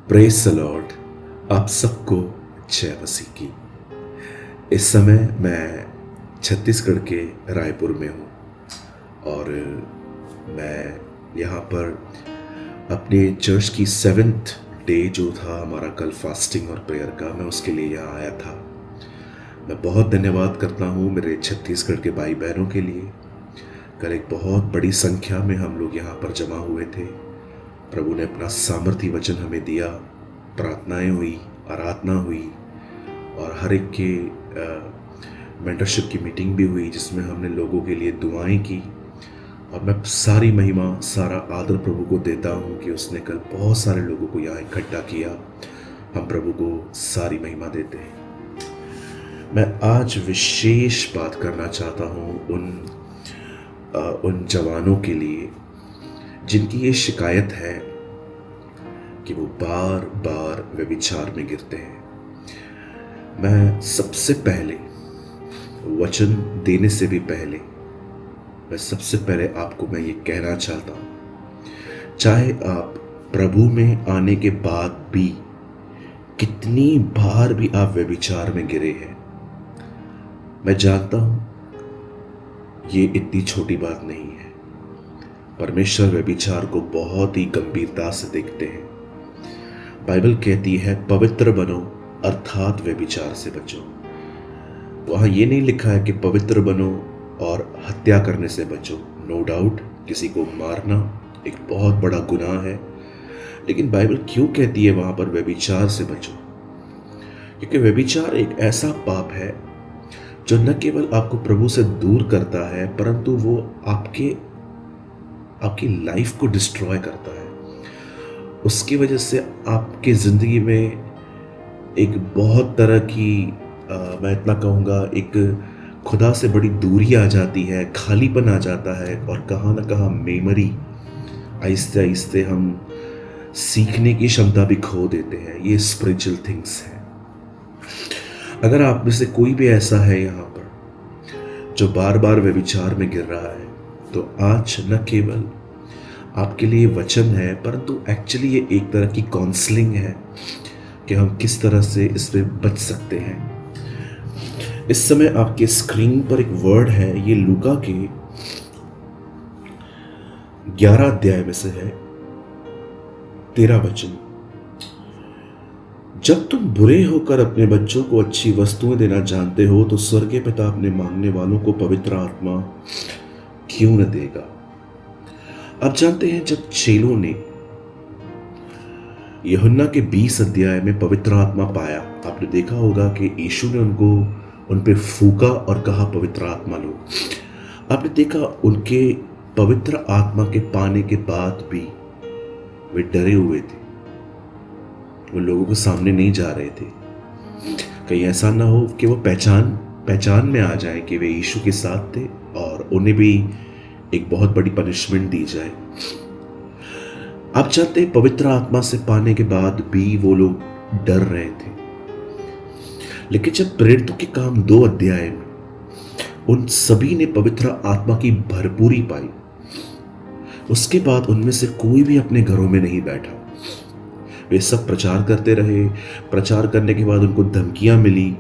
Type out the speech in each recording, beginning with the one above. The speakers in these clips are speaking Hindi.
Praise the Lord. आप सबको जय मसीह की। इस समय मैं छत्तीसगढ़ के रायपुर में हूँ और मैं यहाँ पर अपने चर्च की 7th डे जो था हमारा कल फास्टिंग और प्रेयर का, मैं उसके लिए यहाँ आया था। मैं बहुत धन्यवाद करता हूँ मेरे छत्तीसगढ़ के भाई बहनों के लिए। कल एक बहुत बड़ी संख्या में हम लोग यहाँ पर जमा हुए थे। प्रभु ने अपना सामर्थी वचन हमें दिया, प्रार्थनाएं हुई, आराधना हुई और हर एक के मेंटरशिप की मीटिंग भी हुई जिसमें हमने लोगों के लिए दुआएं की। और मैं सारी महिमा, सारा आदर प्रभु को देता हूँ कि उसने कल बहुत सारे लोगों को यहाँ इकट्ठा किया। हम प्रभु को सारी महिमा देते हैं। मैं आज विशेष बात करना चाहता हूँ उन जवानों के लिए जिनकी ये शिकायत है कि वो बार बार व्यभिचार में गिरते हैं। मैं सबसे पहले वचन देने से भी पहले आपको मैं ये कहना चाहता हूँ, चाहे आप प्रभु में आने के बाद भी कितनी बार भी आप व्यभिचार में गिरे हैं, मैं जानता हूँ ये इतनी छोटी बात नहीं है। परमेश्वर व्यभिचार को बहुत ही गंभीरता से देखते हैं। बाइबल कहती है पवित्र बनो अर्थात व्यभिचार से बचो। वहां ये नहीं लिखा है कि पवित्र बनो और हत्या करने से बचो। नो डाउट किसी को मारना एक बहुत बड़ा गुनाह है, लेकिन बाइबल क्यों कहती है वहां पर व्यभिचार से बचो? क्योंकि व्यभिचार एक ऐसा पाप है जो न केवल आपको प्रभु से दूर करता है, परंतु वो आपकी लाइफ को डिस्ट्रॉय करता है। उसकी वजह से आपके ज़िंदगी में एक बहुत तरह की मैं इतना कहूँगा, एक खुदा से बड़ी दूरी आ जाती है, खालीपन आ जाता है और कहाँ ना कहाँ मेमोरी, आहिस्ते आहिस्ते हम सीखने की क्षमता भी खो देते हैं। ये स्पिरिचुअल थिंग्स हैं। अगर आप में से कोई भी ऐसा है यहाँ पर जो बार बार व्यभिचार में गिर रहा है, तो आज न केवल आपके लिए वचन है, परंतु एक्चुअली ये एक तरह की काउंसलिंग है कि हम किस तरह से इसमें बच सकते हैं। इस समय आपके स्क्रीन पर एक वर्ड है, ये लूका के 11 अध्याय में से है, 13 वचन। जब तुम बुरे होकर अपने बच्चों को अच्छी वस्तुएं देना जानते हो, तो स्वर्गीय पिता अपने मांगने वालों को पवित्र आत्मा क्यों न देगा। आप जानते हैं जब चेलों ने यूहन्ना के 20 अध्याय में पवित्र आत्मा पाया, आपने देखा होगा कि यीशु ने उन पे फूका और कहा पवित्र आत्मा लो। आपने देखा उनके पवित्र आत्मा के पाने के बाद भी वे डरे हुए थे, वो लोगों के सामने नहीं जा रहे थे। कहीं ऐसा ना हो कि वो पहचान में आ जाए कि वे यीशु के साथ थे और उन्हें भी एक बहुत बड़ी पनिशमेंट दी जाए। आप जानते हैं पवित्र आत्मा से पाने के बाद भी वो लोग डर रहे थे, लेकिन जब प्रेरितों के काम 2 अध्याय में उन सभी ने पवित्र आत्मा की भरपूरी पाई, उसके बाद उनमें से कोई भी अपने घरों में नहीं बैठा। वे सब प्रचार करते रहे। प्रचार करने के बाद उनको धमकियां मिली।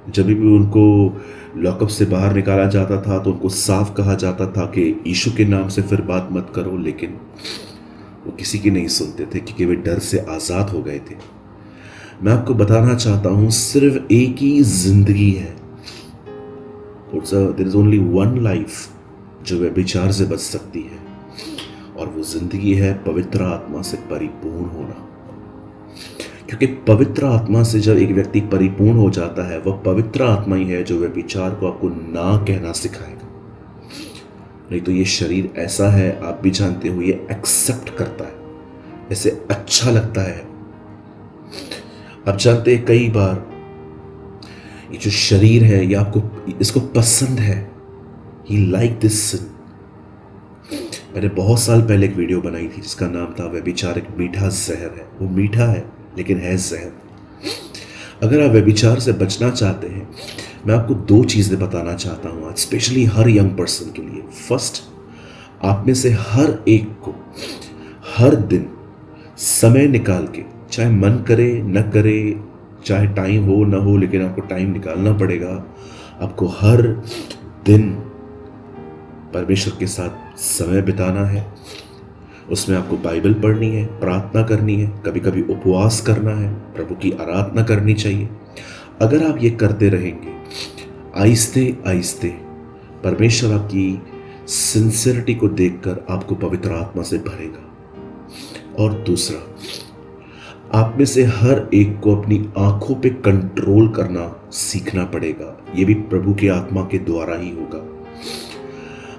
जब भी उनको लॉकअप से बाहर निकाला जाता था तो उनको साफ कहा जाता था कि यीशु के नाम से फिर बात मत करो, लेकिन वो किसी की नहीं सुनते थे क्योंकि वे डर से आज़ाद हो गए थे। मैं आपको बताना चाहता हूं, सिर्फ एक ही जिंदगी है, there is only one life जो व्यभिचार से बच सकती है, और वो जिंदगी है पवित्र आत्मा से परिपूर्ण होना। क्योंकि पवित्र आत्मा से जब एक व्यक्ति परिपूर्ण हो जाता है, वह पवित्र आत्मा ही है जो व्यभिचार को आपको ना कहना सिखाएगा। नहीं तो ये शरीर ऐसा है, आप भी जानते हो, ये एक्सेप्ट करता है, ऐसे अच्छा लगता है। आप जानते हैं कई बार ये जो शरीर है, ये आपको इसको पसंद है। ही लाइक दिस सिन। मैंने बहुत साल पहले एक वीडियो बनाई थी जिसका नाम था व्यभिचार एक मीठा जहर है। वो मीठा है लेकिन है जहर। अगर आप व्यभिचार से बचना चाहते हैं, मैं आपको 2 चीजें बताना चाहता हूं आज, स्पेशली हर यंग पर्सन के लिए। फर्स्ट, आप में से हर एक को हर दिन समय निकाल के चाहे मन करे न करे, चाहे टाइम हो ना हो, लेकिन आपको टाइम निकालना पड़ेगा। आपको हर दिन परमेश्वर के साथ समय बिताना है। उसमें आपको बाइबल पढ़नी है, प्रार्थना करनी है, कभी कभी उपवास करना है, प्रभु की आराधना करनी चाहिए। अगर आप ये करते रहेंगे, आहिस्ते आहिस्ते परमेश्वर आपकी सिंसियरिटी को देखकर आपको पवित्र आत्मा से भरेगा। और दूसरा, आप में से हर एक को अपनी आंखों पे कंट्रोल करना सीखना पड़ेगा। ये भी प्रभु की आत्मा के द्वारा ही होगा।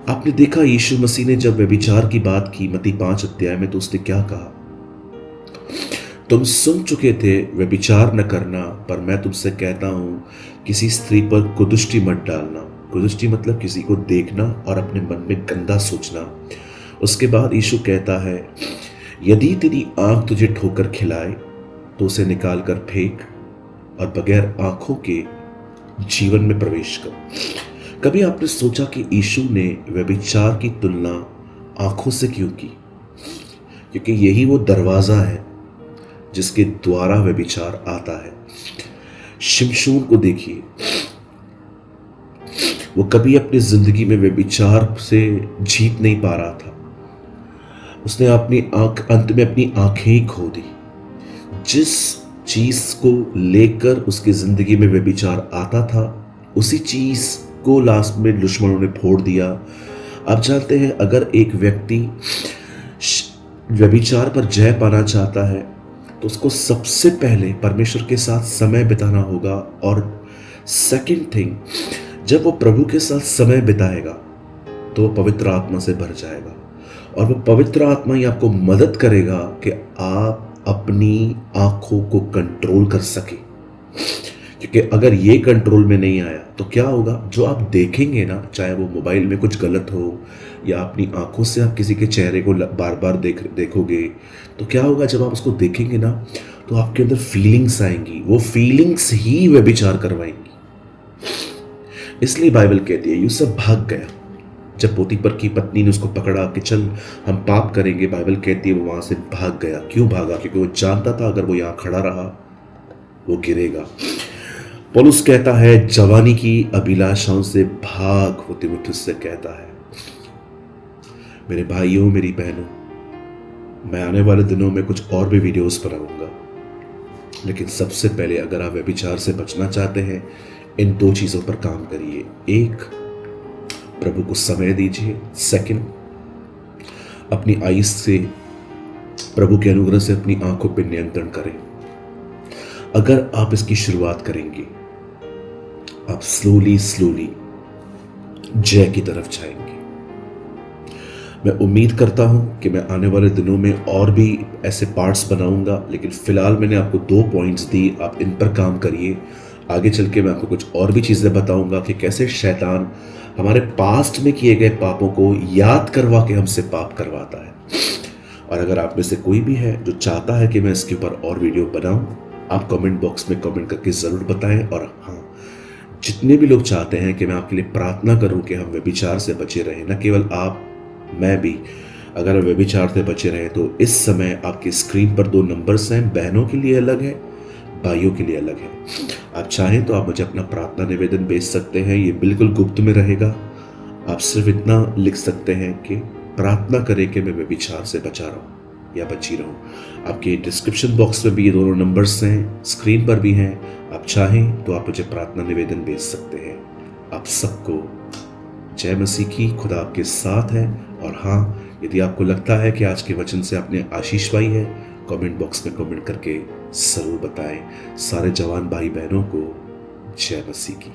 आपने देखा यीशु मसीह ने जब व्यभिचार की बात की मत्ती 5 अध्याय में, तो उसने क्या कहा? तुम सुन चुके थे व्यभिचार न करना, पर मैं तुमसे कहता हूं किसी स्त्री पर कुदृष्टि मत डालना। कुदृष्टि मतलब किसी को देखना और अपने मन में गंदा सोचना। उसके बाद यीशु कहता है, यदि तेरी आंख तुझे ठोकर खिलाए तो उसे निकाल कर फेंक और बगैर आंखों के जीवन में प्रवेश कर। कभी आपने सोचा कि यीशु ने व्यभिचार की तुलना आंखों से क्यों की? क्योंकि यही वो दरवाजा है जिसके द्वारा व्यभिचार आता है। शिमशोन को देखिए, वो कभी अपनी जिंदगी में व्यभिचार से जीत नहीं पा रहा था। उसने अंत में अपनी आंखें ही खो दी। जिस चीज को लेकर उसकी जिंदगी में व्यभिचार आता था, उसी चीज को लास्ट में दुश्मनों ने फोड़ दिया। आप जानते हैं, अगर एक व्यक्ति व्यभिचार पर जय पाना चाहता है तो उसको सबसे पहले परमेश्वर के साथ समय बिताना होगा। और सेकंड थिंग, जब वो प्रभु के साथ समय बिताएगा तो वो पवित्र आत्मा से भर जाएगा। और वो पवित्र आत्मा ही आपको मदद करेगा कि आप अपनी आंखों को कंट्रोल कर सके। क्योंकि अगर ये कंट्रोल में नहीं आया तो क्या होगा? जो आप देखेंगे ना, चाहे वो मोबाइल में कुछ गलत हो या अपनी आंखों से आप किसी के चेहरे को बार बार देखोगे, तो क्या होगा? जब आप उसको देखेंगे ना, तो आपके अंदर फीलिंग्स आएंगी। वो फीलिंग्स ही व्यभिचार करवाएंगी। इसलिए बाइबल कहती है यूसुफ भाग गया। जब पोतीफर की पत्नी ने उसको पकड़ा कि चल हम पाप करेंगे, बाइबल कहती है वो वहां से भाग गया। क्यों भागा? क्योंकि वो जानता था अगर वो यहां खड़ा रहा वो गिरेगा। पौलुस कहता है जवानी की अभिलाषाओं से भाग, वो तीमुथियुस से कहता है। मेरे भाइयों, मेरी बहनों, मैं आने वाले दिनों में कुछ और भी वीडियोस बनाऊंगा, लेकिन सबसे पहले अगर आप व्यभिचार से बचना चाहते हैं, इन 2 चीजों पर काम करिए। एक, प्रभु को समय दीजिए। सेकंड, अपनी आईज से, प्रभु के अनुग्रह से अपनी आंखों पर नियंत्रण करें। अगर आप इसकी शुरुआत करेंगे, आप स्लोली जय की तरफ जाएंगे। मैं उम्मीद करता हूं कि मैं आने वाले दिनों में और भी ऐसे पार्ट्स बनाऊंगा, लेकिन फिलहाल मैंने आपको 2 पॉइंट्स दी, आप इन पर काम करिए। आगे चल के मैं आपको कुछ और भी चीजें बताऊंगा कि कैसे शैतान हमारे पास्ट में किए गए पापों को याद करवा के हमसे पाप करवाता है। और अगर आप में से कोई भी है जो चाहता है कि मैं इसके ऊपर और वीडियो बनाऊं, आप कमेंट बॉक्स में कमेंट करके जरूर बताएं। और हाँ, जितने भी लोग चाहते हैं कि मैं आपके लिए प्रार्थना करूं कि हम व्यभिचार से बचे रहें, न केवल आप, मैं भी, अगर हम व्यभिचार से बचे रहें, तो इस समय आपकी स्क्रीन पर 2 नंबर्स हैं। बहनों के लिए अलग है, भाइयों के लिए अलग है। आप चाहें तो आप मुझे अपना प्रार्थना निवेदन भेज सकते हैं। ये बिल्कुल गुप्त में रहेगा। आप सिर्फ इतना लिख सकते हैं कि प्रार्थना करें कि मैं व्यभिचार से बचा रहूं या बची रहूं। आपके डिस्क्रिप्शन बॉक्स में भी ये दोनों नंबर्स हैं, स्क्रीन पर भी हैं। आप चाहें तो आप मुझे प्रार्थना निवेदन भेज सकते हैं। आप सबको जय मसीह की। खुदा आपके साथ है। और हाँ, यदि आपको लगता है कि आज के वचन से आपने आशीष पाई है, कमेंट बॉक्स में कमेंट करके जरूर बताएं। सारे जवान भाई बहनों को जय मसीह की।